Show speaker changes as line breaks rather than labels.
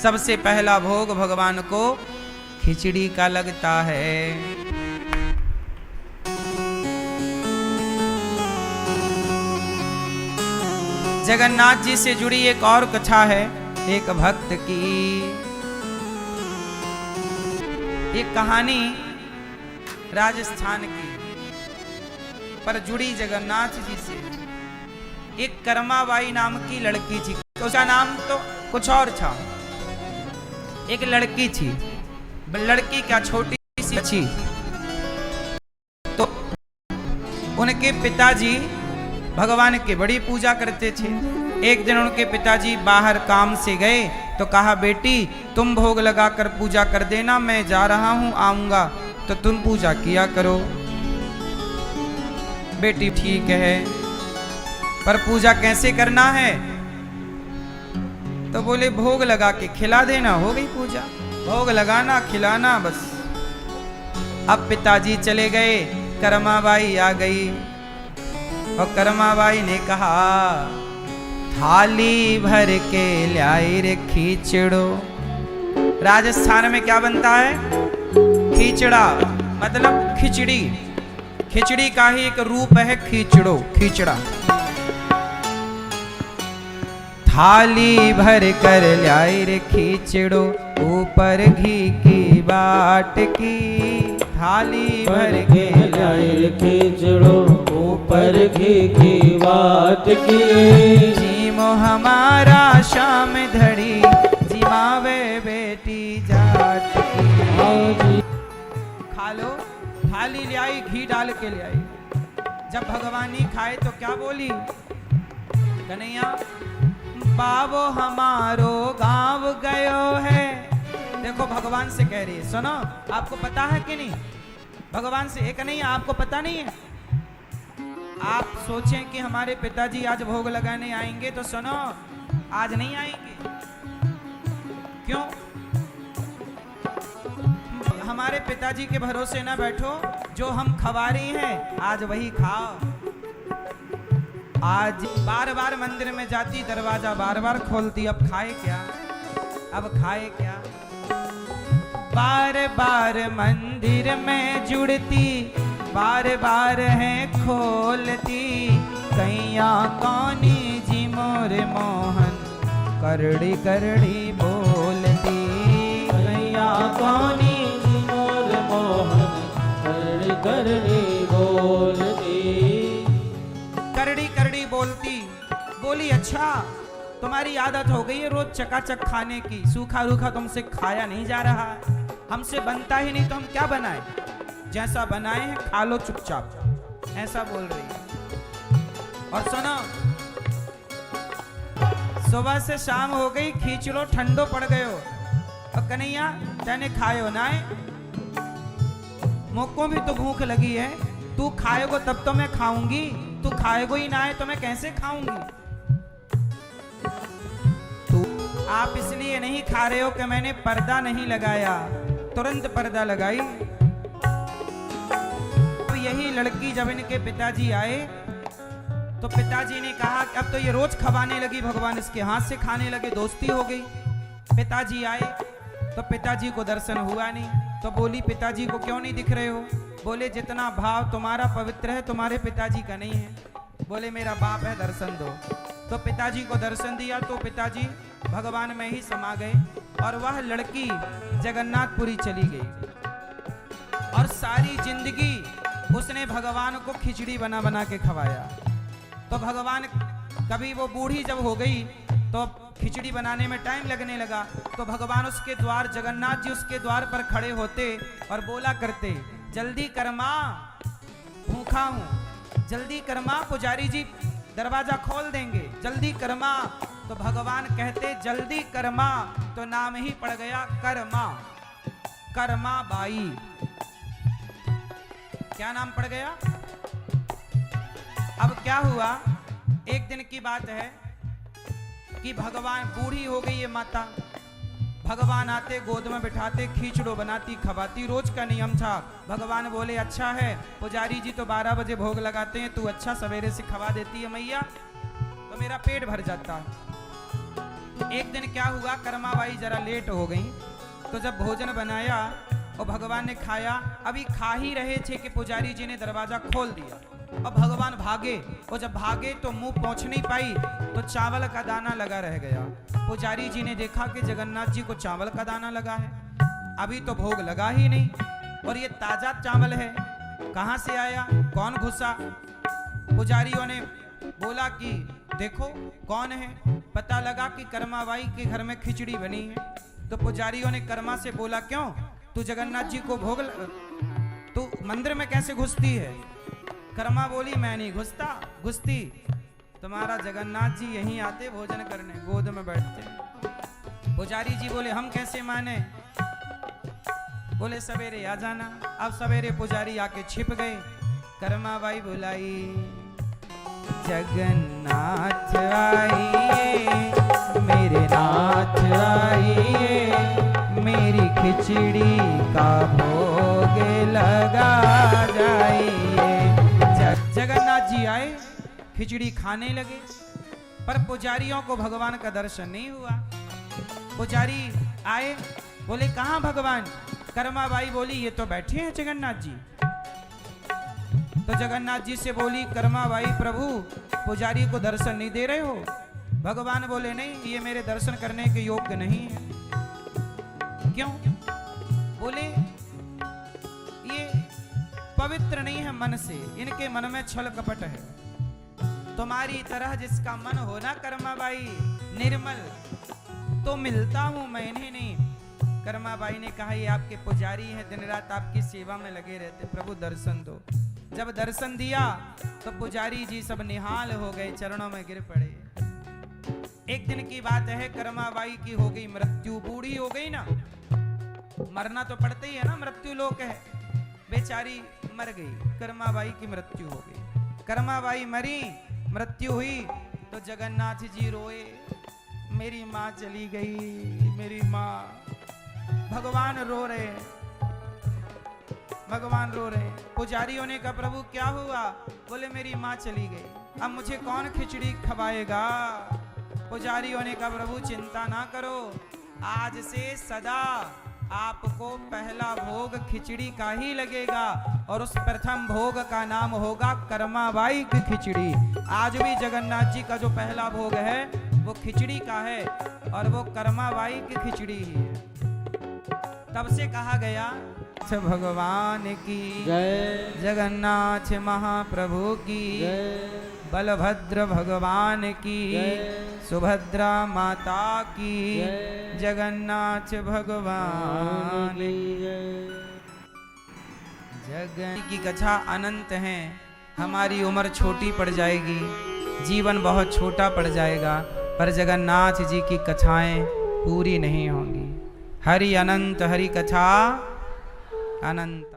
सबसे पहला भोग भगवान को खिचड़ी का लगता है। जगन्नाथ जी से जुड़ी एक और कथा है, एक भक्त की एक कहानी राजस्थान की, पर जुड़ी जगन्नाथ जी से। एक कर्माबाई नाम की लड़की थी, उसका नाम तो कुछ और था। एक लड़की थी, लड़की क्या छोटी सी अच्छी। तो उनके पिताजी भगवान की बड़ी पूजा करते थे। एक दिन उनके पिताजी बाहर काम से गए तो कहा, बेटी तुम भोग लगाकर पूजा कर देना, मैं जा रहा हूं, आऊंगा तो तुम पूजा किया करो। बेटी ठीक है, पर पूजा कैसे करना है? तो बोले भोग लगा के खिला देना, हो गई पूजा। भोग लगाना खिलाना बस। अब पिताजी चले गए, कर्माबाई आ गई और कर्माबाई ने कहा, थाली भर के लाई रे खींचड़ो। राजस्थान में क्या बनता है? खींचड़ा, मतलब खिचड़ी। खिचड़ी का ही एक रूप है खींचड़ो, खींचड़ा। थाली भर कर लाई रे खींचड़ो, ऊपर घी की बाट की। थाली भर के
लाई रे खींचड़ो, ऊपर घी की बाट की।
जीमो हमारा शाम धड़ी, जिमावे बेटी जाट की। खा लो। थाली ले आई, घी डाल के ले आई। जब भगवानी खाए तो क्या बोली? कन्हैया बाबो हमारो गांव गयो है। देखो भगवान से कह रही है, सुनो आपको पता है कि नहीं? भगवान से एक नहीं, आपको पता नहीं है? आप सोचें कि हमारे पिताजी आज भोग लगाने आएंगे, तो सुनो आज नहीं आएंगे। क्यों? हमारे पिताजी के भरोसे ना बैठो, जो हम खवा रही हैं आज वही खाओ। आज बार बार मंदिर में जाती, दरवाजा बार बार खोलती, अब खाए क्या? अब खाए क्या? बार बार मंदिर में जुड़ती, बार बार है खोलती। कैया कौनी जी मोर मोहन, करड़ी करड़ी बोलती।
कैया कौनी जी मोर मोहन, करड़ी करड़ी बोलती।
करड़ी करड़ी बोलती। बोली अच्छा तुम्हारी आदत हो गई है रोज चकाचक खाने की, सूखा रूखा तुमसे खाया नहीं जा रहा है, हमसे बनता ही नहीं तो हम क्या बनाए? जैसा बनाए हैं खा लो चुपचाप, ऐसा बोल रही है। और सुनो, सुबह से शाम हो गई, खींच लो, ठंडो पड़ गयो। और कन्हैया तेने खायो ना है, मुझको भी तो भूख लगी है, तू खाएगो तब तो मैं खाऊंगी, तू खाएगो ही ना है तो मैं कैसे खाऊंगी? आप इसलिए नहीं खा रहे हो कि मैंने पर्दा नहीं लगाया, तुरंत पर्दा लगाई। तो यही लड़की जब इनके पिताजी आए तो पिताजी ने कहा कि अब तो ये रोज खवाने लगी, भगवान इसके हाथ से खाने लगे, दोस्ती हो गई। पिताजी आए तो पिताजी को दर्शन हुआ नहीं, तो बोली पिताजी को क्यों नहीं दिख रहे हो? बोले जितना भाव तुम्हारा पवित्र है तुम्हारे पिताजी का नहीं है। बोले मेरा बाप है, दर्शन दो। तो पिताजी को दर्शन दिया तो पिताजी भगवान में ही समा गए और वह लड़की जगन्नाथपुरी चली गई और सारी जिंदगी उसने भगवान को खिचड़ी बना बना के खवाया। तो भगवान, कभी वो बूढ़ी जब हो गई तो खिचड़ी बनाने में टाइम लगने लगा, तो भगवान उसके द्वार, जगन्नाथ जी उसके द्वार पर खड़े होते और बोला करते, जल्दी कर मां, भूखा हूं, जल्दी कर मां, पुजारी जी दरवाजा खोल देंगे, जल्दी कर मां। तो भगवान कहते जल्दी कर मां, तो नाम ही पड़ गया कर्मा, कर्मा बाई। क्या नाम पड़ गया? अब क्या हुआ, एक दिन की बात है कि भगवान, बूढ़ी हो गई है माता, भगवान आते, गोद में बिठाते, खींचड़ो बनाती, खवाती, रोज का नियम था। भगवान बोले अच्छा है, पुजारी जी तो 12 बजे भोग लगाते हैं, तू अच्छा सवेरे से खवा देती है मैया, तो मेरा पेट भर जाता है। एक दिन क्या हुआ, कर्माबाई जरा लेट हो गई, तो जब भोजन बनाया और भगवान ने खाया, अभी खा ही रहे थे कि पुजारी जी ने दरवाजा खोल दिया और भगवान भागे, और जब भागे तो मुंह पहुंच नहीं पाई तो चावल का दाना लगा रह गया। पुजारी जी ने देखा कि जगन्नाथ जी को चावल का दाना लगा है, अभी तो भोग लगा ही नहीं, और ये ताजा चावल है, कहां से आया, कौन घुसा। पुजारियों ने बोला कि देखो कौन है, पता लगा कि कर्माबाई के घर में खिचड़ी बनी है। तो पुजारियों ने कर्मा से बोला, क्यों तू जगन्नाथ जी को भोग तू मंदिर में कैसे घुसती है। कर्मा बोली, मैं नहीं घुसती, तुम्हारा जगन्नाथ जी यहीं आते भोजन करने, गोद में बैठते। पुजारी जी बोले, हम कैसे माने। बोले सवेरे आ जाना। अब सवेरे पुजारी आके छिप गए। कर्माबाई बुलाई, जगन्नाथ आइए मेरे नाथ आइए, मेरी खिचड़ी का भोग लगा जाइए। जगन्नाथ जी आए, खिचड़ी खाने लगे, पर पुजारियों को भगवान का दर्शन नहीं हुआ। पुजारी आए, बोले कहाँ भगवान। कर्माबाई बोली, ये तो बैठे हैं जगन्नाथ जी। तो जगन्नाथ जी से बोली कर्माबाई, प्रभु पुजारी को दर्शन नहीं दे रहे हो। भगवान बोले, नहीं, ये मेरे दर्शन करने के योग्य नहीं है। क्यों। बोले ये पवित्र नहीं है मन से, इनके मन में छल कपट है। तुम्हारी तरह जिसका मन हो ना कर्माबाई निर्मल, तो मिलता हूं मैं इन्हें नहीं। कर्माबाई ने कहा, ये आपके पुजारी हैं, दिन रात आपकी सेवा में लगे रहते, प्रभु दर्शन दो। जब दर्शन दिया तो पुजारी जी सब निहाल हो गए, चरणों में गिर पड़े। एक दिन की बात है, कर्माबाई की हो गई मृत्यु, बूढ़ी हो गई ना, मरना तो पड़ता ही है ना, मृत्यु लोक है। बेचारी मर गई, कर्माबाई की मृत्यु हो गई। कर्माबाई मरी, मृत्यु हुई, तो जगन्नाथ जी रोए, मेरी माँ चली गई, मेरी माँ। भगवान रो रहे, भगवान रो रहे। पुजारियों ने कहा, प्रभु क्या हुआ। बोले, मेरी माँ चली गई, अब मुझे कौन खिचड़ी खवाएगा। पुजारियों ने कहा, प्रभु चिंता ना करो, आज से सदा आपको पहला भोग खिचड़ी का ही लगेगा, और उस प्रथम भोग का नाम होगा कर्माबाई की खिचड़ी। आज भी जगन्नाथ जी का जो पहला भोग है वो खिचड़ी का है, और वो कर्माबाई की खिचड़ी ही है। तब से कहा गया, भगवान की
जय,
जगन्नाथ महाप्रभु की
जय,
बलभद्र भगवान की
जय,
सुभद्रा माता की
जय,
जगन्नाथ भगवान
की जय।
जगन की कथा अनंत है, हमारी उम्र छोटी पड़ जाएगी, जीवन बहुत छोटा पड़ जाएगा, पर जगन्नाथ जी की कथाएं पूरी नहीं होंगी। हरि अनंत, हरि कथा अनंत।